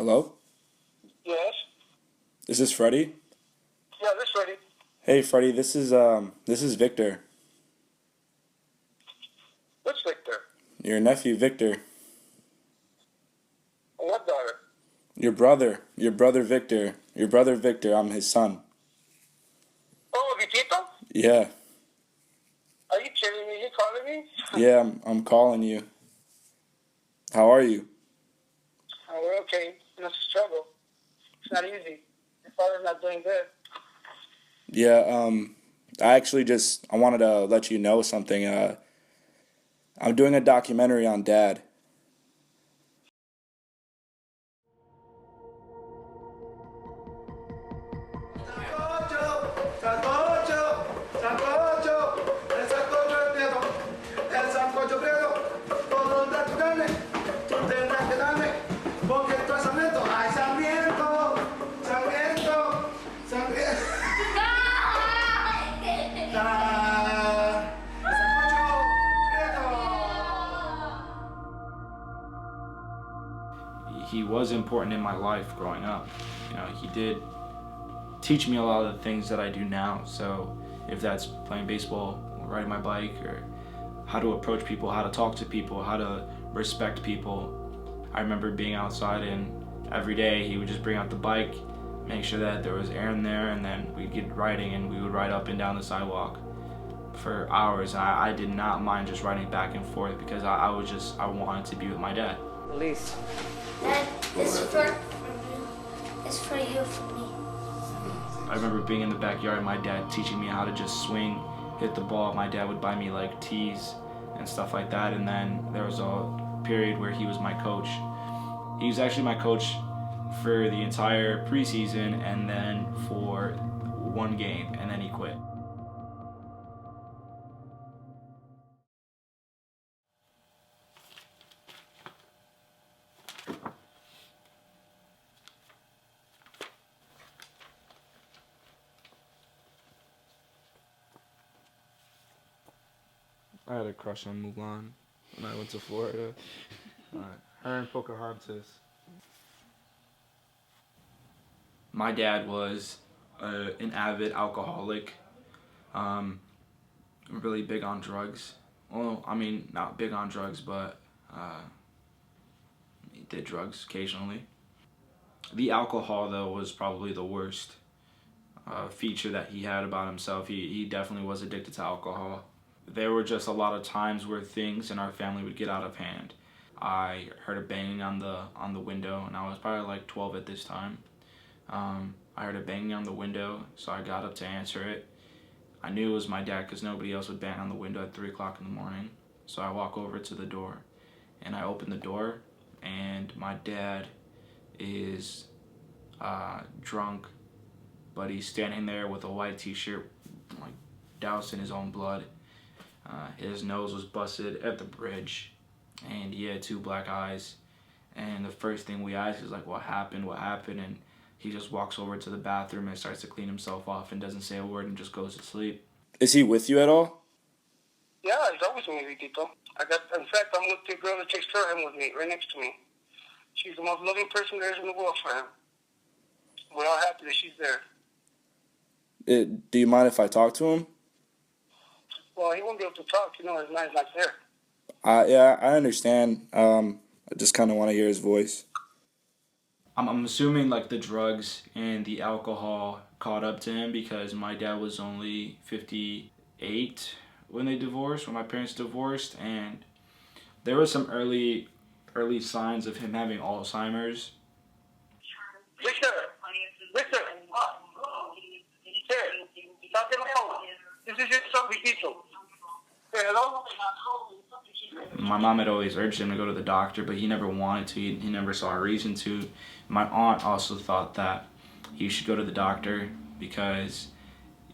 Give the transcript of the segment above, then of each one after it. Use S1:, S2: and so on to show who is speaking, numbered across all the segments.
S1: Hello?
S2: Yes.
S1: Is this Freddie?
S2: Yeah, this ready.
S1: Hey Freddie, this is Victor.
S2: Which Victor?
S1: Your nephew Victor.
S2: What daughter?
S1: Your brother Victor. Your brother Victor, I'm his son.
S2: Oh, Vitito?
S1: Yeah.
S2: Are you kidding me? You calling me?
S1: Yeah, I'm calling you. How are you?
S2: Oh, we're okay. It's a struggle. It's not easy. Your father's not doing good.
S1: Yeah, I wanted to let you know something. I'm doing a documentary on Dad.
S3: Sancocho, sancocho, sancocho, el sancocho es prieto, el sancocho prieto, todo da tu carne, tú tendrás que darme, porque esto es hambriento, ay hambriento, hambriento, hambriento. El sancocho prieto.
S4: He was important in my life growing up. He did teach me a lot of the things that I do now. So if that's playing baseball, or riding my bike, or how to approach people, how to talk to people, how to respect people. I remember being outside and every day he would just bring out the bike, make sure that there was air in there, and then we'd get riding and we would ride up and down the sidewalk for hours. And I did not mind just riding back and forth because I wanted to be with my dad.
S5: Police.
S6: Dad, it's for you, for me.
S4: I remember being in the backyard, my dad teaching me how to just swing, hit the ball. My dad would buy me like tees and stuff like that. And then there was a period where he was my coach. He was actually my coach for the entire preseason and then for one game, and then he quit. I had a crush on Mulan when I went to Florida. Her and Pocahontas. My dad was an avid alcoholic, really big on drugs. Well, I mean, not big on drugs, but he did drugs occasionally. The alcohol, though, was probably the worst feature that he had about himself. He definitely was addicted to alcohol. There were just a lot of times where things in our family would get out of hand. I heard a banging on the window, and I was probably like 12 at this time. I heard a banging on the window, so I got up to answer it. I knew it was my dad because nobody else would bang on the window at 3 o'clock in the morning. So I walk over to the door, and I open the door, and my dad is drunk, but he's standing there with a white t-shirt, like doused in his own blood. His nose was busted at the bridge, and he had 2 black eyes. And the first thing we ask is like, what happened? And he just walks over to the bathroom and starts to clean himself off and doesn't say a word and just goes to sleep.
S1: Is he with you at all?
S2: Yeah, he's always with me, Vitito. In fact, I'm with the girl that takes care of him with me, right next to me. She's the most loving person there is in the world for him. We're all happy that she's there.
S1: Do you mind if I talk to him?
S2: Well, he won't be able to talk, his mind's not there.
S1: Yeah, I understand. I just kind of want to hear his voice.
S4: I'm assuming like the drugs and the alcohol caught up to him because my dad was only 58 when my parents divorced, and there was some early signs of him having Alzheimer's.
S2: Victor! Stop the phone. This is your son, Vitito. Hey, hello?
S4: My mom had always urged him to go to the doctor, but he never wanted to. He never saw a reason to. My aunt also thought that he should go to the doctor because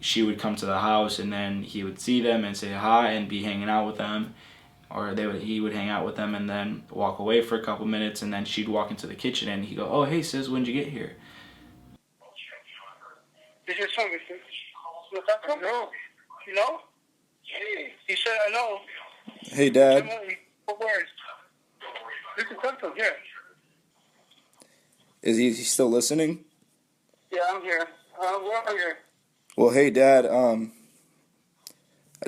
S4: she would come to the house and then he would see them and say hi and be hanging out with them, or he would hang out with them and then walk away for a couple minutes, and then she'd walk into the kitchen and he'd go, "Oh, hey sis, when'd you get here?"
S2: This is your son, Victor. No. You know? He said, I know.
S1: Hey, Dad.
S2: What words? This is Santos, yeah.
S1: Is he still listening?
S2: Yeah, I'm here. We're here.
S1: Well, hey, Dad. I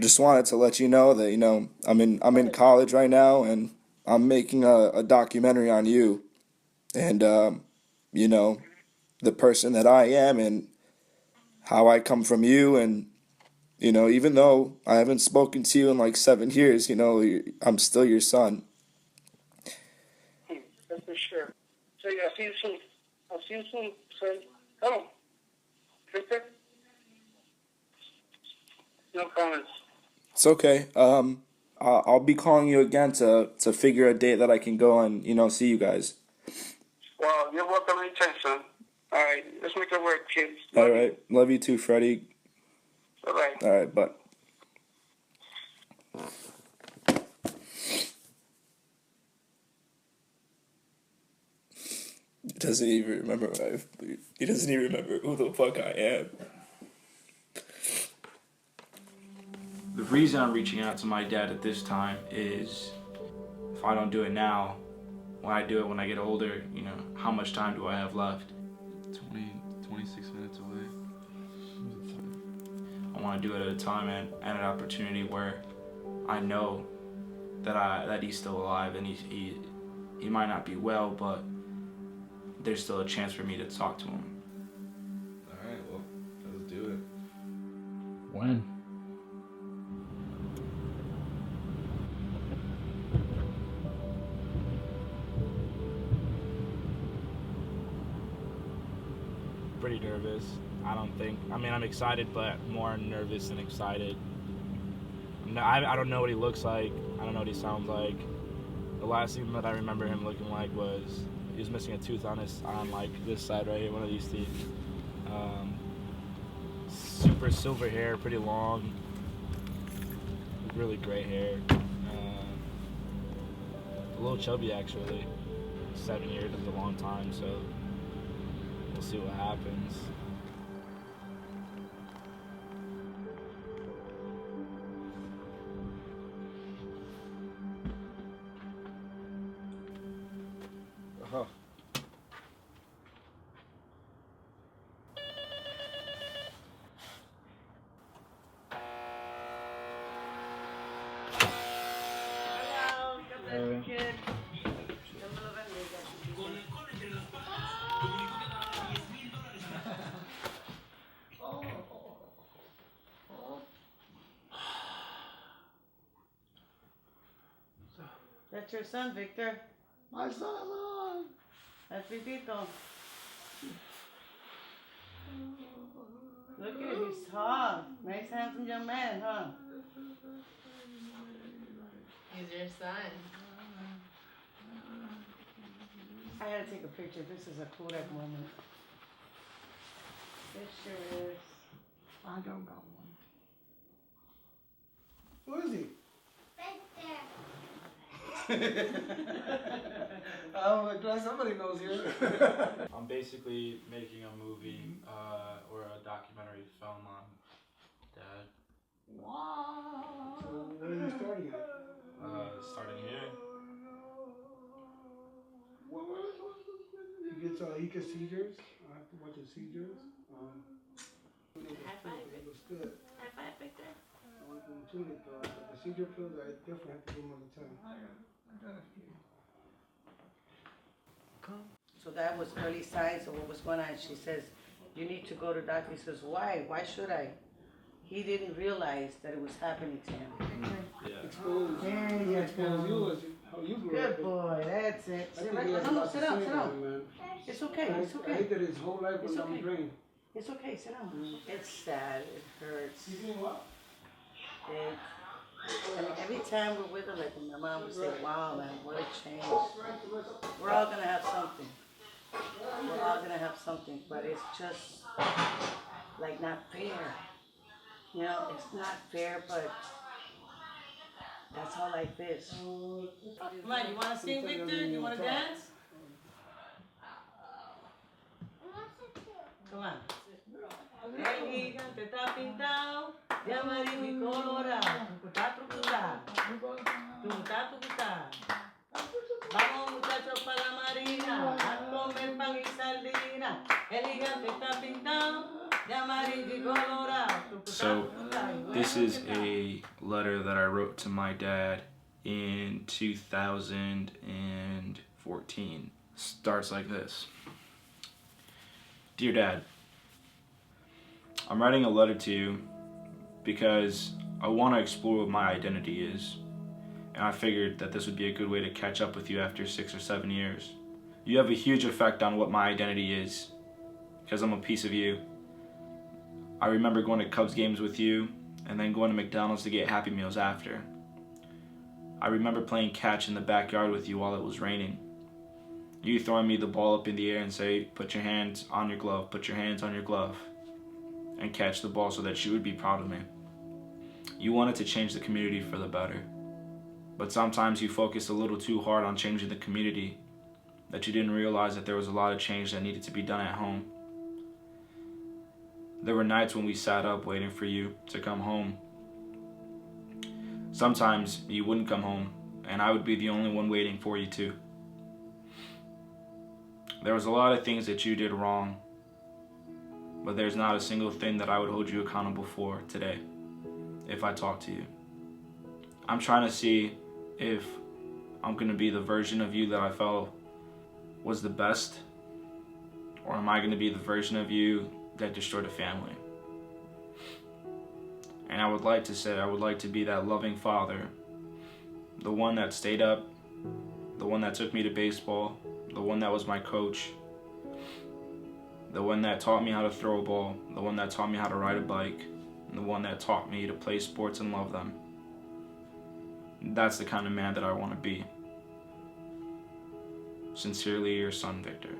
S1: just wanted to let you know that I'm in college right now, and I'm making a documentary on you, and you know the person that I am and how I come from you, and even though I haven't spoken to you in like 7 years, I'm still your son.
S2: That's for sure. So yeah, I'll see you soon. I'll see you soon, son. Come on. Victor? No comments.
S1: It's okay. I'll be calling you again to figure a date that I can go and see you guys.
S2: Well, you're welcome anytime, son. All right, let's make it work, kids.
S1: All right, love you too, Freddie.
S2: Bye-bye.
S1: All right, bye. He doesn't even remember he doesn't even remember who the fuck I am.
S4: The reason I'm reaching out to my dad at this time is if I don't do it now, when I do it when I get older, how much time do I have left?
S5: 26 minutes away.
S4: I want to do it at a time and an opportunity where I know that he's still alive and he might not be well, but there's still a chance for me to talk to him.
S5: Alright, well, let's do it.
S7: When?
S8: Pretty nervous. I'm excited, but more nervous than excited. I don't know what he looks like. I don't know what he sounds like. The last thing that I remember him looking like was he was missing a tooth on like this side right here, one of these teeth. Super silver hair, pretty long, really gray hair. A little chubby actually. 7 years is a long time, so we'll see what happens.
S5: Oh.
S9: That's your son, Victor.
S3: My son.
S9: That's Vitito. Look at him, he's tall. Nice, handsome young man, huh?
S10: He's your son.
S9: I gotta take a picture. This is a Kodak moment. This sure is.
S3: I don't got one. Who is he? Oh, glad somebody knows here.
S4: I'm basically making a movie or a documentary film on Dad.
S3: Wow. So when are you starting it?
S4: Starting here.
S3: He gets seizures. I have to watch his seizures.
S10: High five.
S3: It looks good.
S10: High five, Victor.
S3: I want to tune it though. The seizure pills, I definitely have to give him all the time.
S9: So that was early signs of what was going on. She says, you need to go to doctor. He says, why? Why should I? He didn't realize that it was happening to him.
S3: Expose.
S9: There you
S3: Expose
S9: go.
S3: you as how you grew
S9: Good
S3: up.
S9: boy, that's it.
S3: I
S9: Sit
S3: think
S9: right
S3: he
S9: there.
S3: has
S9: No,
S3: lots
S9: sit
S3: to
S9: down,
S3: say
S9: sit
S3: about
S9: down.
S3: it, man.
S9: It's okay, it's
S3: I
S9: okay.
S3: hate that his whole life
S9: It's
S3: was on
S9: okay.
S3: the drain.
S9: It's okay, sit down. It's sad, it hurts.
S3: You doing what?
S9: And every time we're with her, like my mom would say, wow, man, what a change. We're all gonna have something. We're all gonna have something, but it's just like not fair. It's not fair, but that's how life is. Come on, you wanna sing, Victor? You wanna dance? Come on. El gigante está pintado de amarillo y colorado. Tucutá, tucutá. Tucutá, tucutá. Vamos muchachos para la marina a comer pan y sal
S4: So, this is a letter that I wrote to my dad in 2014. Starts like this. Dear Dad, I'm writing a letter to you because I want to explore what my identity is, and I figured that this would be a good way to catch up with you after 6 or 7 years. You have a huge effect on what my identity is, because I'm a piece of you. I remember going to Cubs games with you, and then going to McDonald's to get Happy Meals after. I remember playing catch in the backyard with you while it was raining. You throwing me the ball up in the air and say, put your hands on your glove, put your hands on your glove, and catch the ball so that you would be proud of me. You wanted to change the community for the better, but sometimes you focused a little too hard on changing the community that you didn't realize that there was a lot of change that needed to be done at home. There were nights when we sat up waiting for you to come home. Sometimes you wouldn't come home, and I would be the only one waiting for you too. There was a lot of things that you did wrong, but there's not a single thing that I would hold you accountable for today if I talk to you. I'm trying to see if I'm going to be the version of you that I felt was the best, or am I going to be the version of you that destroyed a family? And I would like to say I would like to be that loving father, the one that stayed up, the one that took me to baseball, the one that was my coach, the one that taught me how to throw a ball, the one that taught me how to ride a bike, and the one that taught me to play sports and love them. That's the kind of man that I want to be. Sincerely, your son, Victor.